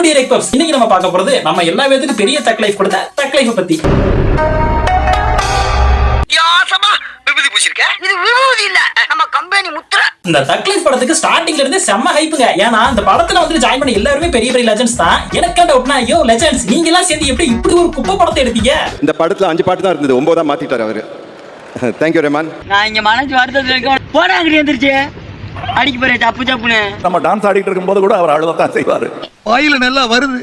Dear puffs, இன்னைக்கு நம்ம பார்க்க போறது நம்ம எல்லா பேத்துக்கும் பெரிய தக் லைஃப் கொடுத்த தக் லைஃப் பத்தி. இந்த தக் லைஃப் படத்துக்கு ஸ்டார்டிங்ல இருந்து செம்ம ஹைப்புங்க. ஏன்னா இந்த படத்துல வந்து ஜாயின் பண்ண எல்லாருமே பெரிய பெரிய லெஜெண்ட்ஸ் தான். எனக்கு டவுட்னா, ஐயோ லெஜெண்ட்ஸ் நீங்க எல்லாம் சேர்ந்து எப்படி இப்படி ஒரு குப்பை படத்தை எடுத்தீங்க? இந்த படத்துல 5 பாட்டு தான் இருந்தது, 9 மாத்திட்டாரு அவரு. தேங்க்யூ ரஹ்மான். நான் இங்க மனசு வருத்தத்துல இருக்கேன். போனாங்கடி எந்திரிச்சு அடிக்க போறேன் சப்பு சப்புன்னு. நம்ம டான்ஸ் ஆடிட்டு இருக்கும்போது கூட அவர் அழுவத்தான் செய்வாரு. வாயில நல்லா வருது,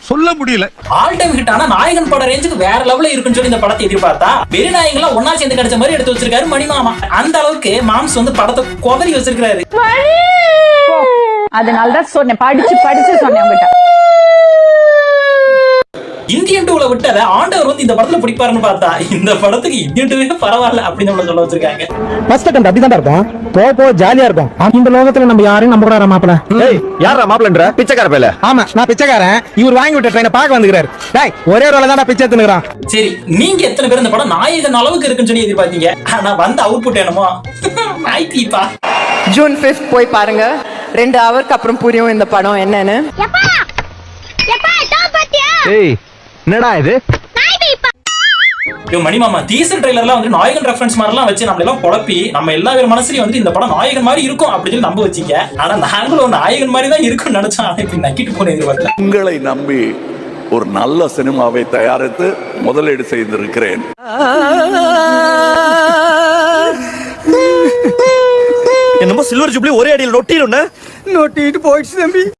சொல்ல முடியல. ஆல் டைம் ஹிட் ஆனா நாயகன் பட ரேஞ்சுக்கு வேற லெவல்ல இருக்குன்னு சொல்லி இந்த படத்தை எதிர்பார்த்தா பெரிய நாயகன்லாம் ஒன்னா சேர்ந்து கிடைச்ச மாதிரி எடுத்து வச்சிருக்காரு மணிமாமா. அந்த அளவுக்கு மாம்ஸ் வந்து படத்தை கொதறி வச்சிருக்காரு. அதனாலதான் சொன்னேன், படிச்சு சொன்னேன் உங்ககிட்ட. இந்தியன் டூல விட்டத ஆண்டவர் வந்து இந்த படத்துல பிடிப்பாருன்னு பார்த்தா இந்த படத்துக்கு இந்தியன் டூவே பரவாயில்ல அப்படின்னு நம்ம சொல்ல வச்சிருக்காங்க. ஃபர்ஸ்ட் அட்டெம்ப்ட் அப்படிதான் இருக்கும், போ ஜாலியா இருக்கும். இந்த லோகத்துல நம்ம யாரையும் நம்ப கூடாது மாப்பிள. ஏய் யாரா மாப்பிளன்ற? பிச்சைக்கார பையல. ஆமா நான் பிச்சைக்காரன், இவர் வாங்கி விட்ட ட்ரெயினை பார்க்க வந்துக்கிறாரு. டேய் ஒரே ரோல தான் பிச்சை எடுத்துக்கிறான். சரி, நீங்க எத்தனை பேர் இந்த படம் நாயகன் அளவுக்கு இருக்குன்னு சொல்லி எதிர்பார்த்தீங்க? ஆனா வந்து அவுட்புட் என்னமோ நாய்த்தீப்பா. ஜூன் 5 போய் பாருங்க, 2 ஹவருக்கு அப்புறம் புரியும் இந்த படம் என்னன்னு. என்னடா இது? மணிமாமா டீசர் ட்ரெய்லர்லாம் வந்து நாயகன் ரெஃபரன்ஸ் மாதிரிலாம் வச்சு நம்ம எல்லாம் குழப்பி நம்ம எல்லா பேர் மனசுலயும் வந்து இந்த படம் நாயகன் மாதிரி இருக்கும் அப்படின்னு சொல்லி நம்ப வச்சீங்க. ஆனா நாங்களும் நாயகன் மாதிரி தான் இருக்கும்னு நினைச்சோம். ஆனா இப்படி நக்கிட்டு போன எதிர்பார்க்கல. உங்களை நம்பி ஒரு நல்ல சினிமாவை தயாரித்து முதலீடு செய்திருக்கிறேன். என்னமோ சில்வர் ஜூப்ளி ஒரே அடியில் நொட்டிட்டு போயிடுச்சு தம்பி.